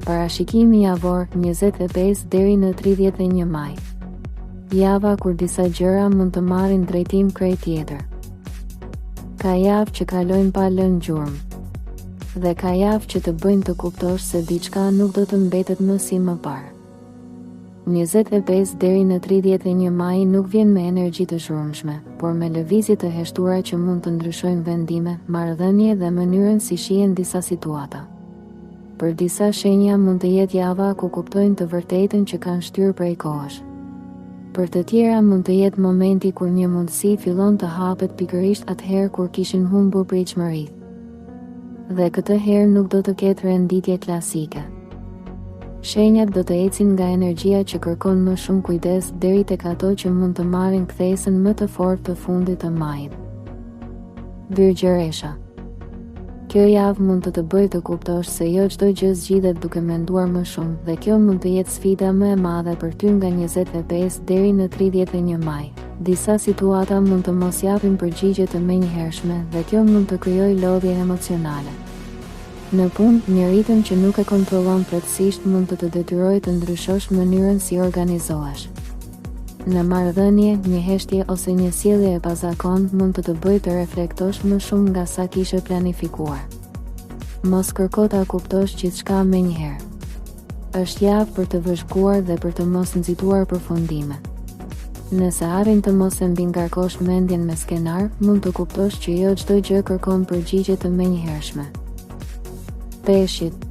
Parashikimi javor 25 deri në 31 maj. Java kur disa gjëra mund të marrin drejtim krejt tjetër. Ka javë që kalojnë pa lënë gjurmë. Dhe ka javë që të bëjnë të kuptosh se diçka nuk do të mbetet më si më parë. 25 deri në 31 maj nuk vjen me energji të shurmshme, por me lëvizje të heshtura që mund të ndryshojnë vendime, marrëdhënie dhe mënyrën si shihen disa situata. Për disa shenja mund të jetë java ku kuptojnë të vërtetën që kanë shtyrë prej kohësh. Për të tjera mund të jetë momenti kur një mundësi fillon të hapet pikërisht atëherë kur kishin humbur pritshmëritë. Dhe këtë herë nuk do të ketë renditje klasike. Shenjat do të ecin nga energjia që kërkon më shumë kujdes deri tek ato që mund të marrin kthesën më të fortë të fundit të majit. Virgjëresha. Kjo javë mund të bëjë të kuptosh se jo çdo gjë zgjidhet duke menduar më shumë, dhe kjo mund të jetë sfida më e madhe për ty nga 25 deri në 31 maj. Disa situata mund të mos japin përgjigje të menjëhershme dhe kjo mund të krijojë lodhje emocionale. Në punë, një ritëm që nuk e kontrollon plotësisht mund të detyrojë të ndryshosh mënyrën si organizohesh. Në marrëdhënie, një heshtje ose një sjellje e pazakon mund të bëjë të reflektosh më shumë nga sa kishe planifikuar. Mos kërko ta kuptosh gjithçka menjëherë. Është javë për të vëzhguar dhe për të mos nxituar përfundime. Nëse arrin të mos e mbingarkosh mendjen me skenar, mund të kuptosh që jo çdo gjë kërkon përgjigje të menjëhershme. Peshqit.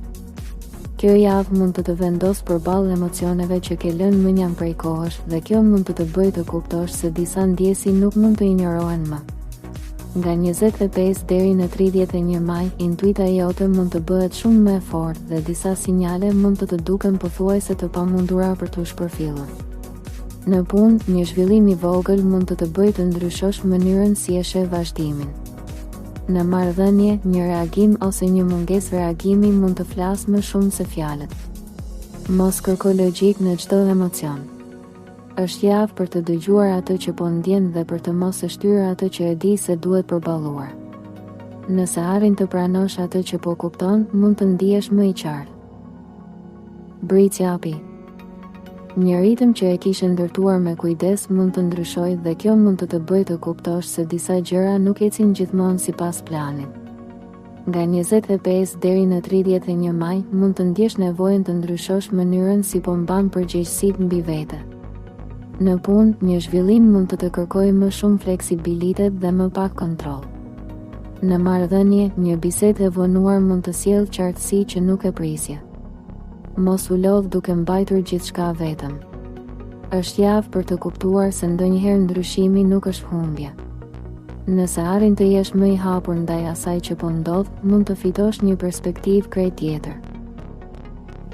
Kjo javë mund të vendos përballë emocioneve që ke lënë mënjam prej kohësh dhe kjo mund të bëjë të kuptosh se disa ndjesi nuk mund të injorohen më. Nga 25 deri në 31 maj, intuita jote mund të bëhet shumë më e fortë dhe disa sinjale mund të duken pothuajse të pamundura për t'u shpërfillur. Në punë, një zhvillim i vogël mund të bëjë të ndryshosh mënyrën si e sheh vazhdimin. Në marrëdhënie, një reagim ose një mungesë reagimi mund të flasë më shumë se fjalët. Mos kërko logjik në çdo emocion. Është javë për të dëgjuar atë që po ndjen dhe për të mos e shtyrë atë që e di se duhet përballuar. Nëse arrin të pranosh atë që po kupton, mund të ndihesh më i qartë. Britsjapi. Një ritëm që e kishe ndërtuar me kujdes mund të ndryshojë dhe kjo mund të bëjë të kuptosh se disa gjëra nuk ecin gjithmonë sipas planit. Nga 25 deri në 31 maj, mund të ndjesh nevojën të ndryshosh mënyrën si po mban përgjegjësitë mbi vete. Në punë, një zhvillim mund të kërkojë më shumë fleksibilitet dhe më pak kontroll. Në marrëdhënie, një bisedë e vonuar mund të sjellë qartësi që nuk e prisje. Mos u lodh duke mbajtur gjithçka vetëm. Është javë për të kuptuar se ndonjëherë ndryshimi nuk është humbje. Nëse arrin të jesh më i hapur ndaj asaj që po ndodh, mund të fitosh një perspektivë krejt tjetër.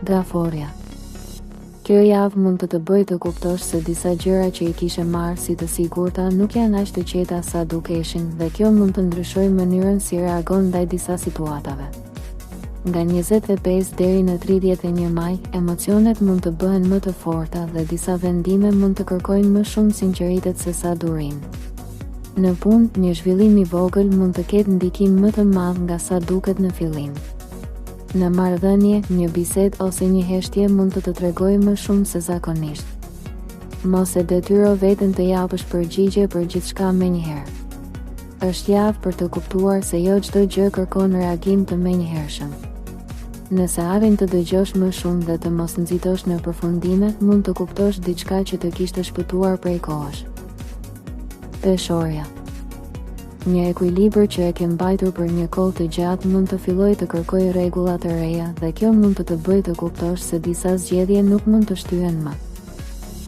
Gaforja. Kjo javë mund të bëjë të kuptosh se disa gjëra që i kishe marrë si të sigurta nuk janë aq të qeta sa dukeshin dhe kjo mund të ndryshojë mënyrën si reagon ndaj disa situatave. Nga 25 deri në 31 maj, emocionet mund të bëhen më të forta dhe disa vendime mund të kërkojnë më shumë sinqeritet se sa durim. Në punë, një zhvillim i vogël mund të ketë ndikim më të madh nga sa duket në fillim. Në marrëdhënie, një bisedë ose një heshtje mund të tregojë më shumë se zakonisht. Mos e detyro veten të japësh përgjigje për gjithçka menjëherë. Është javë për të kuptuar se jo çdo gjë kërkon reagim të menjëhershëm. Nëse arrin të dëgjosh më shumë dhe të mos nxitosh në përfundime, mund të kuptosh diçka që të kishte shpëtuar prej kohësh. Peshorja. Një ekuilibër që e ke mbajtur për një kohë të gjatë mund të fillojë të kërkojë rregulla të reja dhe kjo mund të bëjë të kuptosh se disa zgjedhje nuk mund të shtyhen më.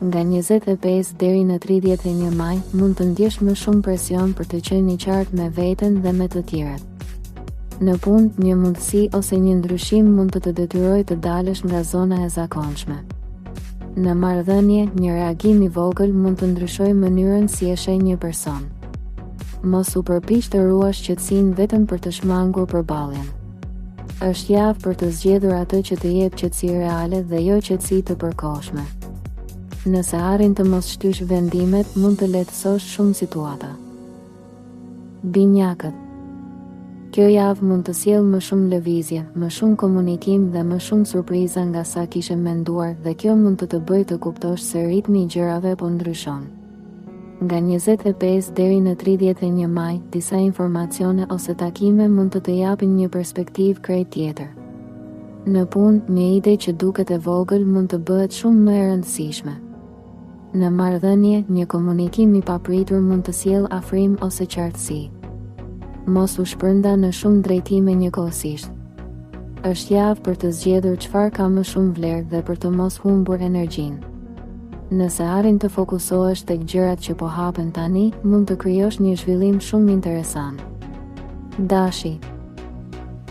Nga 25 deri në 31 maj, mund të ndjesh më shumë presion për të qenë i qartë me veten dhe me të tjerët. Në punë, një mundësi ose një ndryshim mund të detyrojë të dalësh nga zona e zakonshme. Në marrëdhënie, një reagim i vogël mund të ndryshojë mënyrën si e sheh një person. Mos u përpiq të ruash qetësinë vetëm për të shmangur përballjen. Është javë për të zgjedhur atë që të jep qetësi reale dhe jo qetësi të përkohshme. Nëse arrin të mos shtysh vendimet, mund të lehtësosh shumë situata. Binjakët. Kjo javë mund të sjellë më shumë lëvizje, më shumë komunikim dhe më shumë surpriza nga sa kishe menduar dhe kjo mund të bëjë të kuptosh se ritmi i gjërave po ndryshon. Nga 25 deri në 31 maj, disa informacione ose takime mund të japin një perspektivë krejt tjetër. Në punë, një ide që duket e vogël mund të bëhet shumë më e rëndësishme. Në marrëdhënie, një komunikim i papritur mund të sjellë afrim ose qartësi. Mos u shpërnda në shumë drejtime njëkohësisht. Është javë për të zgjedhur çfarë ka më shumë vlerë dhe për të mos humbur energjinë. Nëse arrin të fokusohesh tek gjërat që po hapen tani, mund të krijosh një zhvillim shumë interesant. Dashi.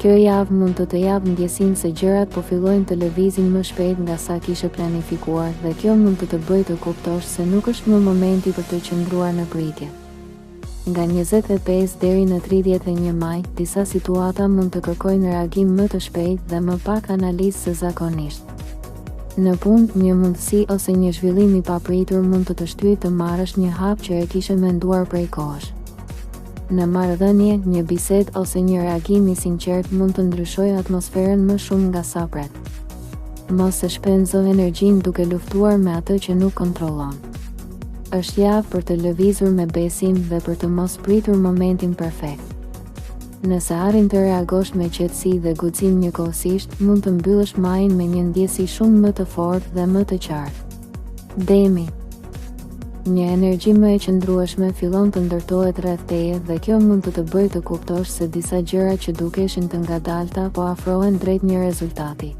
Kjo javë mund të japë ndjesinë se gjërat po fillojnë të lëvizin më shpejt nga sa kishe planifikuar dhe kjo mund të bëjë të kuptosh se nuk është më momenti për të qëndruar në pritje. Nga 25 deri në 31 maj, disa situata mund të kërkojnë reagim më të shpejt dhe më pak analizë se zakonisht. Në punë, një mundësi ose një zhvillim i papritur mund të shtyjë të marrësh një hap që e kishe menduar prej kohësh. Në marrëdhënie, një bisedë ose një reagim i sinqert mund të ndryshojë atmosferën më shumë nga sa pret. Mos e shpenzo energjinë duke luftuar me atë që nuk kontrollon. Është javë për të lëvizur me besim dhe për të mos pritur momentin perfekt. Nëse arrin të reagosh me qetësi dhe guxim njëkohësisht, mund të mbyllësh majin me një ndjesi shumë më të fortë dhe më të qartë. Demi. Një energji më e qëndrueshme fillon të ndërtohet rreth teje dhe kjo mund të bëjë të kuptosh se disa gjëra që dukeshin të ngadalta po afrohen drejt një rezultati.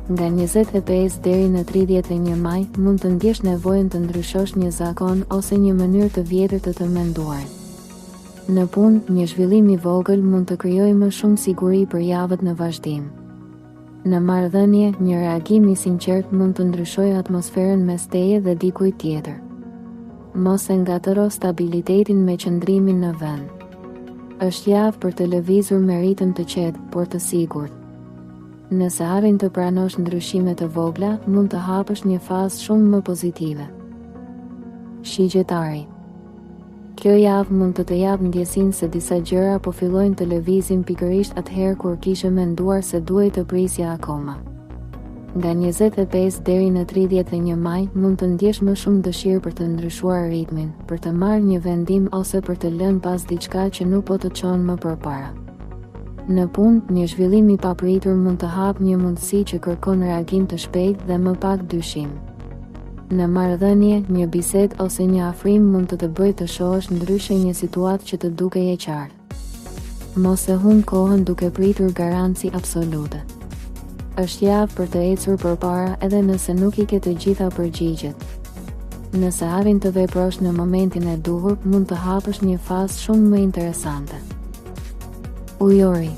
Nga 25 deri në 31 maj, mund të ndjesh nevojën të ndryshosh një zakon ose një mënyrë të vjetër të menduar. Në punë, një zhvillim i vogël mund të krijojë më shumë siguri për javët në vazhdim. Në marrëdhënie, një reagim i sinqert mund të ndryshojë atmosferën mes teje dhe dikujt tjetër. Mos e ngatëro stabilitetin me qëndrimin në vend. Është javë për të lëvizur me ritëm të qetë, por të sigurt. Nëse arrin të pranosh ndryshime të vogla, mund të hapësh një fazë shumë më pozitive. Shigjetari. Kjo javë mund të japë ndjesinë se disa gjëra po fillojnë të lëvizin pikërisht atëherë kur kishe menduar se duhej të prisja akoma. Nga 25 deri në 31 maj, mund të ndjesh më shumë dëshirë për të ndryshuar ritmin, për të marrë një vendim ose për të lënë pas diçka që nuk po të çon më përpara. Në punë, një zhvillim i papritur mund të hapë një mundësi që kërkon reagim të shpejtë dhe më pak dyshim. Në marrëdhënie, një bisedë ose një afrim mund të bëjë të shohësh ndryshe një situatë që të dukej e qartë. Mos e humb kohën duke pritur garanci absolute. Është javë për të ecur përpara edhe nëse nuk i ke të gjitha përgjigjet. Nëse arrin të veprosh në momentin e duhur, mund të hapësh një fazë shumë më interesante. Ujori.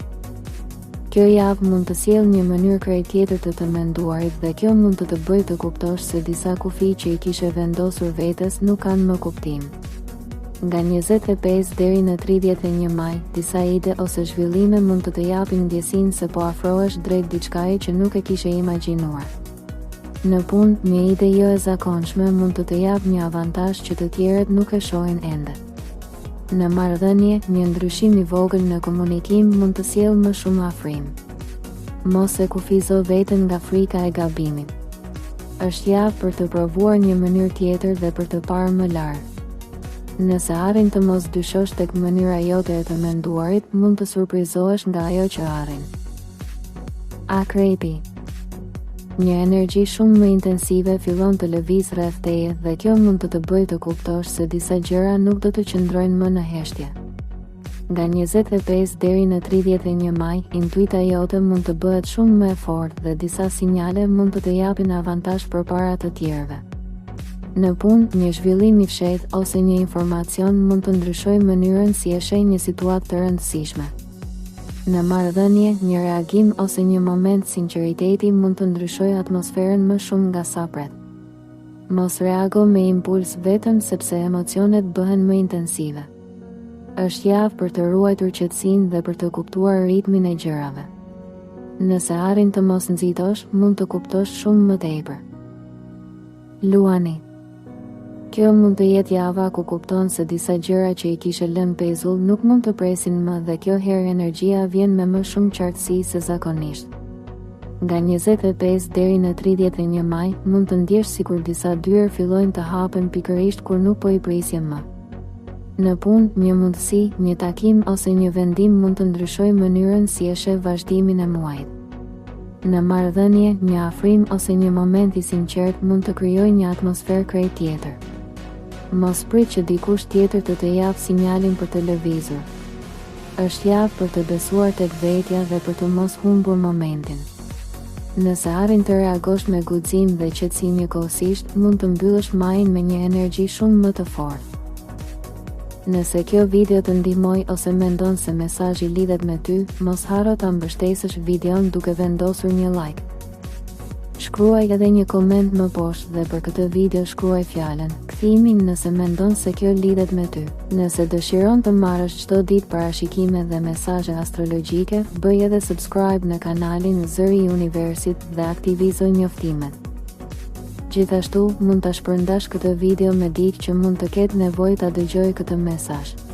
Kjo javë mund të sjellë një mënyrë krejt tjetër të menduarit dhe kjo mund të bëjë të kuptosh se disa kufi që i kishe vendosur vetes nuk kanë më kuptim. Nga 25 deri në 31 maj, disa ide ose zhvillime mund të japin ndjesinë se po afrohesh drejt diçkaje që nuk e kishe imagjinuar. Në punë, një ide jo e zakonshme mund të japë një avantazh që të tjerët nuk e shohin ende. Në marrëdhënie, një ndryshim i vogël në komunikim mund të sjellë më shumë afrim. Mos e kufizo veten nga frika e gabimit. Është javë për të provuar një mënyrë tjetër dhe për të parë më larg. Nëse arrin të mos dyshosh tek mënyra jote e të menduarit, mund të surprizohesh nga ajo që arrin. Akrepi. Një energji shumë më intensive fillon të lëviz rreth teje dhe kjo mund të bëjë të kuptosh se disa gjëra nuk do të qëndrojnë më në heshtje. Nga 25 deri në 31 maj, intuita jote mund të bëhet shumë më e fortë dhe disa sinjale mund të japin avantazh përpara të tjerëve. Në punë, një zhvillim i fshehtë ose një informacion mund të ndryshojë mënyrën si e sheh një situatë të rëndësishme. Në marrëdhënie, një reagim ose një moment sinqeriteti mund të ndryshojë atmosferën më shumë nga sa pret. Mos reago me impuls vetëm sepse emocionet bëhen më intensive. Është javë për të ruajtur qetësinë dhe për të kuptuar ritmin e gjërave. Nëse arrin të mos nxitosh, mund të kuptosh shumë më tepër. Luani. Kjo mund të jetë java ku kupton se disa gjëra që i kishe lënë pezull nuk mund të presin më dhe kjo herë energjia vjen me më shumë qartësi se zakonisht. Nga 25 deri në 31 maj, mund të ndjesh sikur disa dyer fillojnë të hapen pikërisht kur nuk po i prisje më. Në punë, një mundësi, një takim ose një vendim mund të ndryshojë mënyrën si e sheh vazhdimin e muajit. Në marrëdhënie, një afrim ose një moment i sinqert mund të krijojë një atmosferë krejt tjetër. Mos prit që dikush tjetër të japë sinjalin për të lëvizur. Është javë për të besuar tek vetja dhe për të mos humbur momentin. Nëse arrin të reagosh me guxim dhe qetësi njëkohësisht, mund të mbyllësh majin me një energji shumë më të fortë. Nëse kjo video të ndihmoi ose mendon se mesazhi lidhet me ty, mos harro ta mbështesësh videon duke vendosur një like. Shkruaj edhe një koment më poshtë dhe për këtë video shkruaj fjalën "Kthimi" nëse mendon se kjo lidhet me ty. Nëse dëshiron të marrësh çdo ditë parashikime dhe mesazhe astrologjike, bëj edhe subscribe në kanalin Zëri i Universit dhe aktivizo njoftimet. Gjithashtu, mund ta shpërndash këtë video me dikë që mund të ketë nevojë ta dëgjojë këtë mesazh.